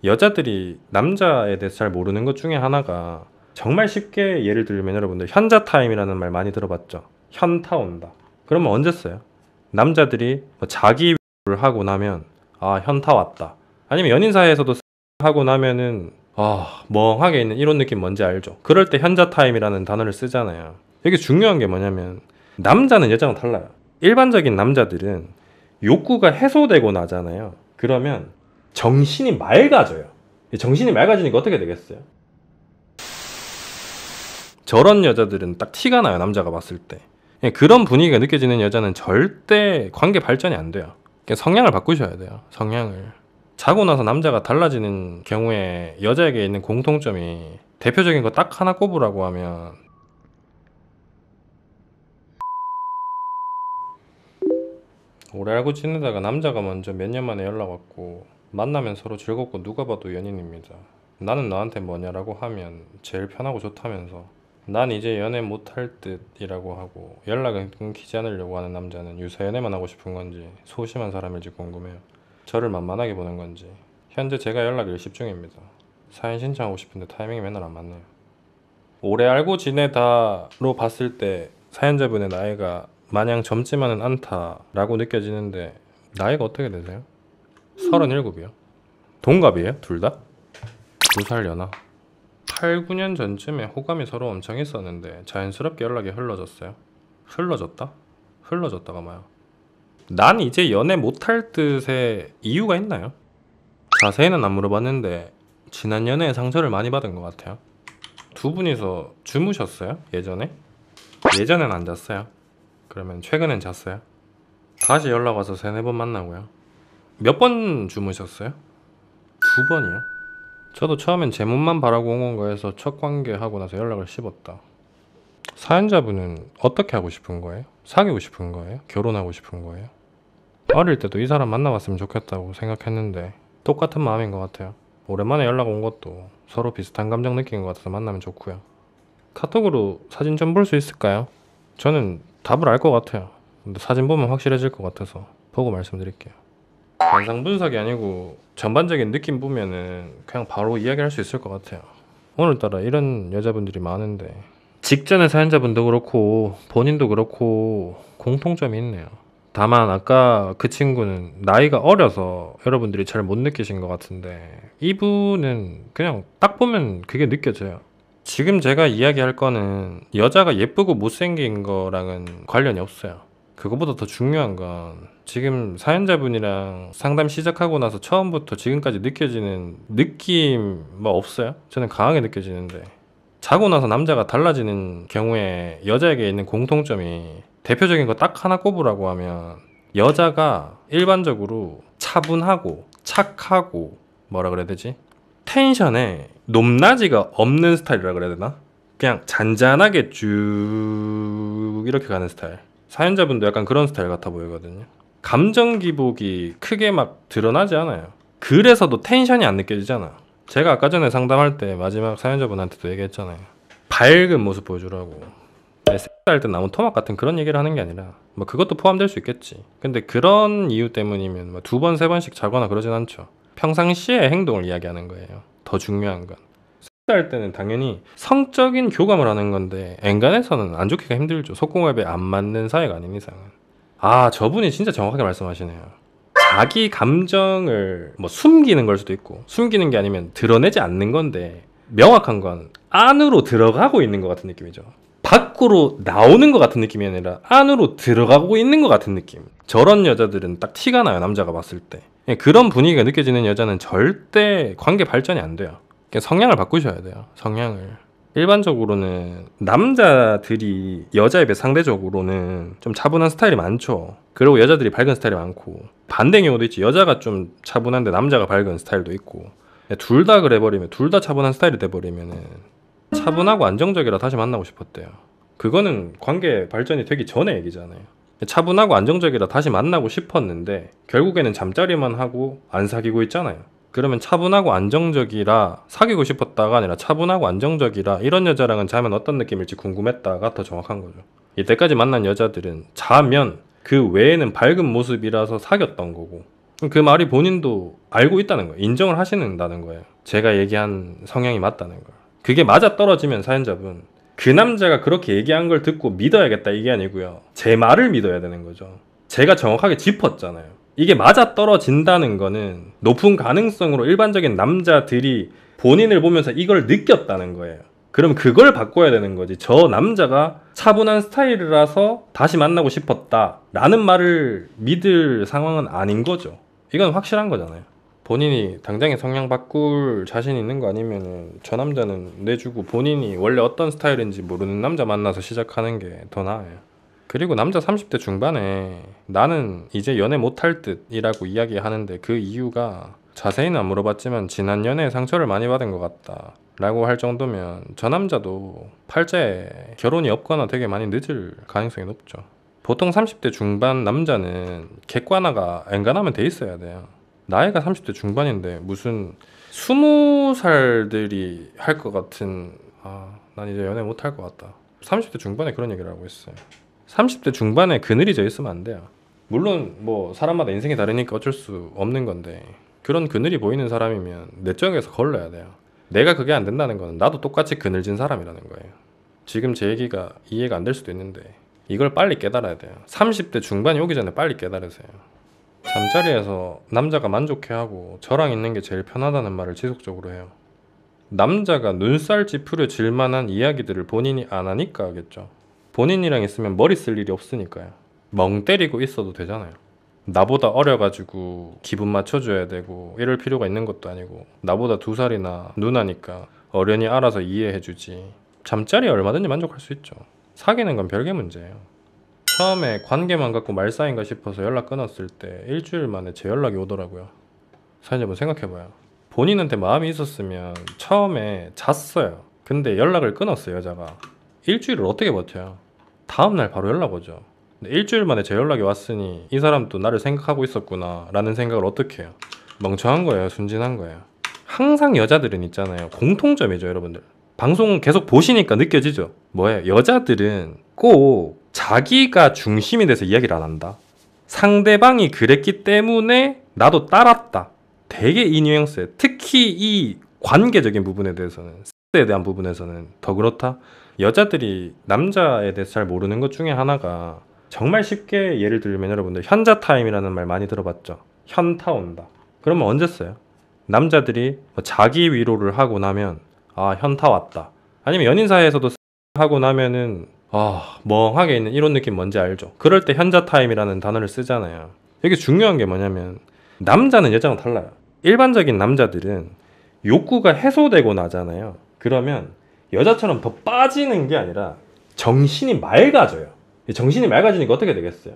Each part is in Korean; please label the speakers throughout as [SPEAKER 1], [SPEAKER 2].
[SPEAKER 1] 여자들이 남자에 대해서 잘 모르는 것 중에 하나가, 정말 쉽게 예를 들면 여러분들 현자 타임이라는 말 많이 들어봤죠. 현타 온다. 그러면 언제 써요? 남자들이 자기 를 하고 나면 아 현타 왔다. 아니면 연인 사이에서도 하고 나면은 아 멍하게 있는 이런 느낌 뭔지 알죠? 그럴 때 현자 타임이라는 단어를 쓰잖아요. 여기 중요한 게 뭐냐면 남자는 여자랑 달라요. 일반적인 남자들은 욕구가 해소되고 나잖아요. 그러면 정신이 맑아져요. 정신이 맑아지니까 어떻게 되겠어요? 저런 여자들은 딱 티가 나요. 남자가 봤을 때. 그런 분위기가 느껴지는 여자는 절대 관계 발전이 안 돼요. 성향을 바꾸셔야 돼요. 성향을. 자고 나서 남자가 달라지는 경우에 여자에게 있는 공통점이, 대표적인 거 딱 하나 꼽으라고 하면, 오래 알고 지내다가 남자가 먼저 몇 년 만에 연락 왔고 만나면 서로 즐겁고 누가 봐도 연인입니다. 나는 너한테 뭐냐라고 하면 제일 편하고 좋다면서, 난 이제 연애 못할 듯이라고 하고 연락은 끊기지 않으려고 하는 남자는 유사 연애만 하고 싶은 건지 소심한 사람일지 궁금해요. 저를 만만하게 보는 건지. 현재 제가 연락 일십 중입니다. 사연 신청하고 싶은데 타이밍이 맨날 안 맞네요. 오래 알고 지내다로 봤을 때 사연자분의 나이가 마냥 젊지만은 않다라고 느껴지는데, 나이가 어떻게 되세요? 37이요. 동갑이에요? 둘 다? 2살 연하. 8, 9년 전쯤에 호감이 서로 엄청 있었는데 자연스럽게 연락이 흘러졌어요. 흘러졌다? 흘러졌다가 뭐야? 난 이제 연애 못할 듯의 이유가 있나요? 자세히는 안 물어봤는데 지난 연애에 상처를 많이 받은 것 같아요. 두 분이서 주무셨어요? 예전에? 예전엔 안 잤어요? 그러면 최근엔 잤어요? 다시 연락 와서 3-4번 만나고요. 몇 번 주무셨어요? 2번이요? 저도 처음엔 제 몸만 바라고 온 거에서 첫 관계하고 나서 연락을 씹었다. 사연자분은 어떻게 하고 싶은 거예요? 사귀고 싶은 거예요? 결혼하고 싶은 거예요? 어릴 때도 이 사람 만나봤으면 좋겠다고 생각했는데 똑같은 마음인 것 같아요. 오랜만에 연락 온 것도 서로 비슷한 감정 느낀 것 같아서 만나면 좋고요. 카톡으로 사진 좀 볼 수 있을까요? 저는 답을 알 것 같아요. 근데 사진 보면 확실해질 것 같아서 보고 말씀드릴게요. 관상 분석이 아니고 전반적인 느낌 보면은 그냥 바로 이야기할 수 있을 것 같아요. 오늘따라 이런 여자분들이 많은데, 직전의 사연자분도 그렇고 본인도 그렇고 공통점이 있네요. 다만 아까 그 친구는 나이가 어려서 여러분들이 잘 못 느끼신 것 같은데, 이분은 그냥 딱 보면 그게 느껴져요. 지금 제가 이야기할 거는 여자가 예쁘고 못생긴 거랑은 관련이 없어요. 그거보다 더 중요한 건 지금 사연자분이랑 상담 시작하고 나서 처음부터 지금까지 느껴지는 느낌 뭐 없어요? 저는 강하게 느껴지는데, 자고 나서 남자가 달라지는 경우에 여자에게 있는 공통점이, 대표적인 거 딱 하나 꼽으라고 하면, 여자가 일반적으로 차분하고 착하고 뭐라 그래야 되지? 텐션에 높낮이가 없는 스타일이라 그래야 되나? 그냥 잔잔하게 쭉 이렇게 가는 스타일. 사연자분도 약간 그런 스타일 같아 보이거든요. 감정 기복이 크게 막 드러나지 않아요. 그래서도 텐션이 안 느껴지잖아. 제가 아까 전에 상담할 때 마지막 사연자분한테도 얘기했잖아요. 밝은 모습 보여주라고. 할 때 나무 토막 같은 그런 얘기를 하는 게 아니라, 뭐 그것도 포함될 수 있겠지. 근데 그런 이유 때문이면 뭐 2번, 3번씩 자거나 그러진 않죠. 평상시의 행동을 이야기하는 거예요. 더 중요한 건. 할 때는 당연히 성적인 교감을 하는 건데 엔간해서는 안 좋기가 힘들죠. 속궁합에 안 맞는 사이가 아닌 이상은. 아, 저분이 진짜 정확하게 말씀하시네요. 자기 감정을 뭐 숨기는 걸 수도 있고, 숨기는 게 아니면 드러내지 않는 건데, 명확한 건 안으로 들어가고 있는 것 같은 느낌이죠. 밖으로 나오는 것 같은 느낌이 아니라 안으로 들어가고 있는 것 같은 느낌. 저런 여자들은 딱 티가 나요. 남자가 봤을 때. 그런 분위기가 느껴지는 여자는 절대 관계 발전이 안 돼요. 성향을 바꾸셔야 돼요. 성향을. 일반적으로는 남자들이 여자에 비해 상대적으로는 좀 차분한 스타일이 많죠. 그리고 여자들이 밝은 스타일이 많고, 반대인 경우도 있지. 여자가 좀 차분한데 남자가 밝은 스타일도 있고. 둘 다 그래버리면, 둘 다 차분한 스타일이 돼버리면은 차분하고 안정적이라 다시 만나고 싶었대요. 그거는 관계 발전이 되기 전에 얘기잖아요. 차분하고 안정적이라 다시 만나고 싶었는데 결국에는 잠자리만 하고 안 사귀고 있잖아요. 그러면 차분하고 안정적이라 사귀고 싶었다가 아니라 차분하고 안정적이라 이런 여자랑은 자면 어떤 느낌일지 궁금했다가 더 정확한 거죠. 이때까지 만난 여자들은 자면 그 외에는 밝은 모습이라서 사귀었던 거고, 그 말이 본인도 알고 있다는 거예요. 인정을 하시는다는 거예요. 제가 얘기한 성향이 맞다는 걸. 그게 맞아떨어지면 사연자분 그 남자가 그렇게 얘기한 걸 듣고 믿어야겠다 이게 아니고요. 제 말을 믿어야 되는 거죠. 제가 정확하게 짚었잖아요. 이게 맞아떨어진다는 거는 높은 가능성으로 일반적인 남자들이 본인을 보면서 이걸 느꼈다는 거예요. 그럼 그걸 바꿔야 되는 거지. 저 남자가 차분한 스타일이라서 다시 만나고 싶었다 라는 말을 믿을 상황은 아닌 거죠. 이건 확실한 거잖아요. 본인이 당장에 성향 바꿀 자신 있는 거 아니면은 저 남자는 내주고 본인이 원래 어떤 스타일인지 모르는 남자 만나서 시작하는 게 더 나아요. 그리고 남자 30대 중반에 나는 이제 연애 못할 듯이라고 이야기하는데 그 이유가 자세히는 안 물어봤지만 지난 연애에 상처를 많이 받은 것 같다 라고 할 정도면 저 남자도 팔자에 결혼이 없거나 되게 많이 늦을 가능성이 높죠. 보통 30대 중반 남자는 객관화가 엔간하면 돼 있어야 돼요. 나이가 30대 중반인데 무슨 20살들이 할 것 같은 난 이제 연애 못할 것 같다. 30대 중반에 그런 얘기를 하고 있어요. 30대 중반에 그늘이 져 있으면 안 돼요. 물론 뭐 사람마다 인생이 다르니까 어쩔 수 없는 건데 그런 그늘이 보이는 사람이면 내적에서 걸러야 돼요. 내가 그게 안 된다는 거는 나도 똑같이 그늘진 사람이라는 거예요. 지금 제 얘기가 이해가 안 될 수도 있는데 이걸 빨리 깨달아야 돼요. 30대 중반이 오기 전에 빨리 깨달으세요. 잠자리에서 남자가 만족해하고 저랑 있는 게 제일 편하다는 말을 지속적으로 해요. 남자가 눈살 찌푸려질 만한 이야기들을 본인이 안 하니까 하겠죠. 본인이랑 있으면 머리 쓸 일이 없으니까요. 멍 때리고 있어도 되잖아요. 나보다 어려가지고 기분 맞춰줘야 되고 이럴 필요가 있는 것도 아니고 나보다 2살이나 누나니까 어련히 알아서 이해해주지. 잠자리에 얼마든지 만족할 수 있죠. 사귀는 건 별개 문제예요. 처음에 관계만 갖고 말 쌓인가 싶어서 연락 끊었을 때 일주일 만에 제 연락이 오더라고요. 사연자분 생각해봐요. 본인한테 마음이 있었으면 처음에 잤어요. 근데 연락을 끊었어요, 여자가. 일주일을 어떻게 버텨요? 다음날 바로 연락 오죠. 근데 일주일 만에 제 연락이 왔으니 이 사람도 나를 생각하고 있었구나 라는 생각을 어떻게 해요? 멍청한 거예요, 순진한 거예요. 항상 여자들은 있잖아요. 공통점이죠, 여러분들. 방송 계속 보시니까 느껴지죠? 뭐예요? 여자들은 꼭 자기가 중심이 돼서 이야기를 안 한다. 상대방이 그랬기 때문에 나도 따랐다. 되게 이 뉘앙스에 특히 이 관계적인 부분에 대해서는 섹스에 대한 부분에서는 더 그렇다. 여자들이 남자에 대해서 잘 모르는 것 중에 하나가 정말 쉽게 예를 들면 여러분들 현자 타임이라는 말 많이 들어봤죠. 현타 온다. 그러면 언제 써요? 남자들이 자기 위로를 하고 나면 현타 왔다. 아니면 연인 사이에서도 하고 나면은 멍하게 있는 이런 느낌 뭔지 알죠? 그럴 때 현자 타임이라는 단어를 쓰잖아요. 여기 중요한 게 뭐냐면 남자는 여자랑 달라요. 일반적인 남자들은 욕구가 해소되고 나잖아요. 그러면 여자처럼 더 빠지는 게 아니라 정신이 맑아져요. 정신이 맑아지니까 어떻게 되겠어요?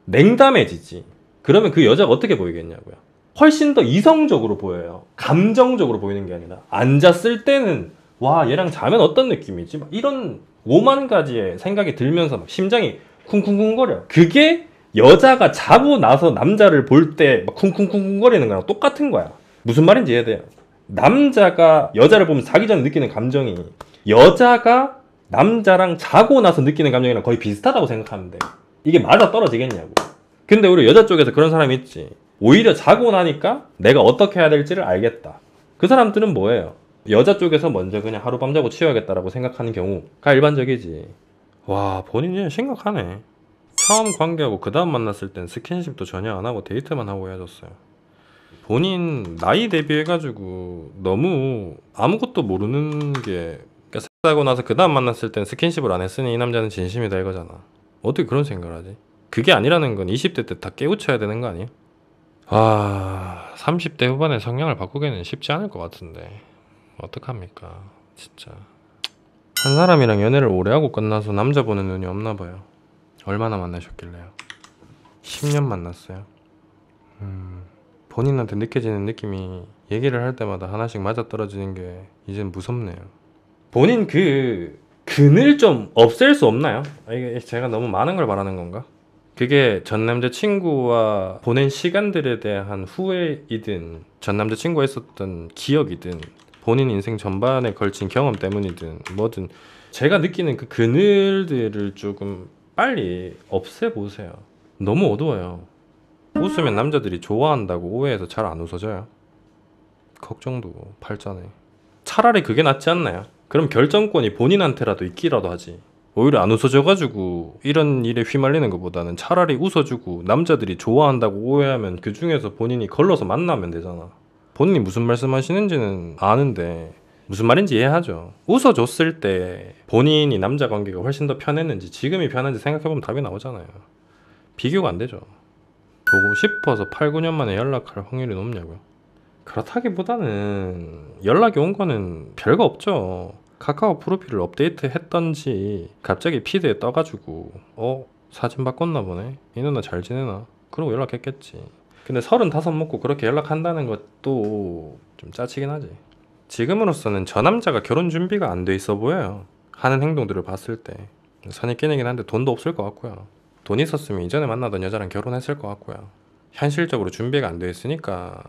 [SPEAKER 1] 냉담해지지. 그러면 그 여자가 어떻게 보이겠냐고요. 훨씬 더 이성적으로 보여요. 감정적으로 보이는 게 아니라 앉았을 때는 와 얘랑 자면 어떤 느낌이지? 막 이런 5만 가지의 생각이 들면서 막 심장이 쿵쿵쿵거려. 그게 여자가 자고 나서 남자를 볼 때 막 쿵쿵쿵거리는 거랑 똑같은 거야. 무슨 말인지 이해돼요? 남자가 여자를 보면 자기 전에 느끼는 감정이 여자가 남자랑 자고 나서 느끼는 감정이랑 거의 비슷하다고 생각하면 돼. 이게 맞아 떨어지겠냐고. 근데 우리 여자 쪽에서 그런 사람이 있지. 오히려 자고 나니까 내가 어떻게 해야 될지를 알겠다. 그 사람들은 뭐예요? 여자 쪽에서 먼저 그냥 하룻밤 자고 치워야겠다라고 생각하는 경우가 일반적이지. 와, 본인이 심각하네. 처음 관계하고 그 다음 만났을 땐 스킨십도 전혀 안 하고 데이트만 하고 헤어졌어요. 본인 나이 대비해가지고 너무 아무것도 모르는 게 섹스하고 나서 그 다음 만났을 땐 스킨십을 안 했으니 이 남자는 진심이다 이거잖아. 어떻게 그런 생각을 하지? 그게 아니라는 건 20대 때 다 깨우쳐야 되는 거 아니에요? 30대 후반에 성향을 바꾸기는 쉽지 않을 것 같은데 어떡합니까 진짜. 한 사람이랑 연애를 오래 하고 끝나서 남자 보는 눈이 없나 봐요. 얼마나 만나셨길래요? 10년 만났어요. 본인한테 느껴지는 느낌이 얘기를 할 때마다 하나씩 맞아떨어지는 게 이젠 무섭네요. 본인 그 근을 좀 없앨 수 없나요? 이게 제가 너무 많은 걸 바라는 건가? 그게 전 남자친구와 보낸 시간들에 대한 후회이든 전 남자친구와 있었던 기억이든 본인 인생 전반에 걸친 경험 때문이든 뭐든 제가 느끼는 그 그늘들을 조금 빨리 없애보세요. 너무 어두워요. 웃으면 남자들이 좋아한다고 오해해서 잘 안 웃어져요. 걱정도 팔자네. 차라리 그게 낫지 않나요? 그럼 결정권이 본인한테라도 있기라도 하지. 오히려 안 웃어줘가지고 이런 일에 휘말리는 것보다는 차라리 웃어주고 남자들이 좋아한다고 오해하면 그 중에서 본인이 걸러서 만나면 되잖아. 본인이 무슨 말씀하시는지는 아는데 무슨 말인지 이해하죠. 웃어줬을 때 본인이 남자 관계가 훨씬 더 편했는지 지금이 편한지 생각해보면 답이 나오잖아요. 비교가 안 되죠. 보고 싶어서 8, 9년 만에 연락할 확률이 높냐고요? 그렇다기보다는 연락이 온 거는 별거 없죠. 카카오 프로필을 업데이트 했던지 갑자기 피드에 떠가지고 사진 바꿨나 보네, 이 누나 잘 지내나, 그러고 연락했겠지. 근데 35 먹고 그렇게 연락한다는 것도 좀 짜치긴 하지. 지금으로서는 저 남자가 결혼 준비가 안 돼 있어 보여요. 하는 행동들을 봤을 때. 선입견이긴 한데 돈도 없을 것 같고요. 돈 있었으면 이전에 만나던 여자랑 결혼했을 것 같고요. 현실적으로 준비가 안 돼 있으니까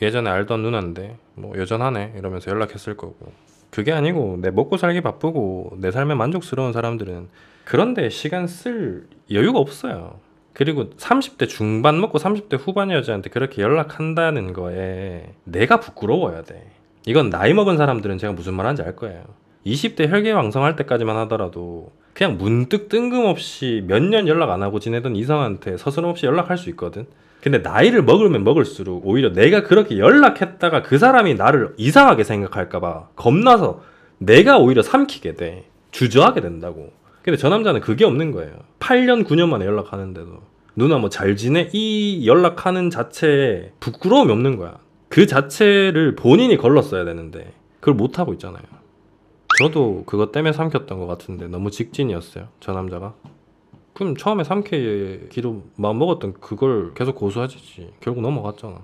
[SPEAKER 1] 예전에 알던 누나인데 뭐 여전하네 이러면서 연락했을 거고. 그게 아니고 내 먹고 살기 바쁘고 내 삶에 만족스러운 사람들은 그런데 시간 쓸 여유가 없어요. 그리고 30대 중반 먹고 30대 후반 여자한테 그렇게 연락한다는 거에 내가 부끄러워야 돼. 이건 나이 먹은 사람들은 제가 무슨 말 하는지 알 거예요. 20대 혈기왕성할 때까지만 하더라도 그냥 문득 뜬금없이 몇 년 연락 안 하고 지내던 이성한테 서스럼없이 연락할 수 있거든. 근데 나이를 먹으면 먹을수록 오히려 내가 그렇게 연락했다가 그 사람이 나를 이상하게 생각할까봐 겁나서 내가 오히려 삼키게 돼. 주저하게 된다고. 근데 저 남자는 그게 없는 거예요. 8년 9년 만에 연락하는데도 누나 뭐 잘 지내? 이 연락하는 자체에 부끄러움이 없는 거야. 그 자체를 본인이 걸렀어야 되는데 그걸 못하고 있잖아요. 저도 그것 때문에 삼켰던 것 같은데 너무 직진이었어요, 저 남자가. 그럼 처음에 3K기로 마음 먹었던 그걸 계속 고수하지. 결국 넘어갔잖아.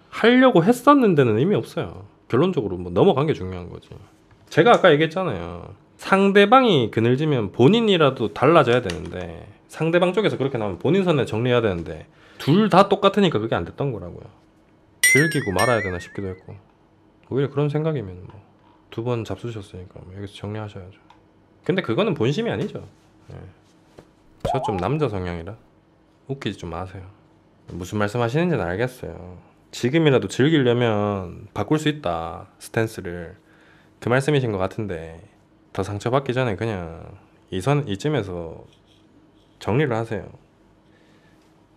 [SPEAKER 1] 하려고 했었는데는 의미 없어요. 결론적으로 뭐 넘어간 게 중요한 거지. 제가 아까 얘기했잖아요. 상대방이 그늘지면 본인이라도 달라져야 되는데 상대방 쪽에서 그렇게 나오면 본인 선에 정리해야 되는데 둘 다 똑같으니까 그게 안 됐던 거라고요. 즐기고 말아야 되나 싶기도 했고. 오히려 그런 생각이면 뭐 2번 잡수셨으니까 뭐 여기서 정리하셔야죠. 근데 그거는 본심이 아니죠. 네. 저 좀 남자 성향이라 웃기지 좀 마세요. 무슨 말씀 하시는지는 알겠어요. 지금이라도 즐기려면 바꿀 수 있다, 스탠스를. 그 말씀이신 것 같은데 더 상처받기 전에 그냥 이쯤에서 정리를 하세요.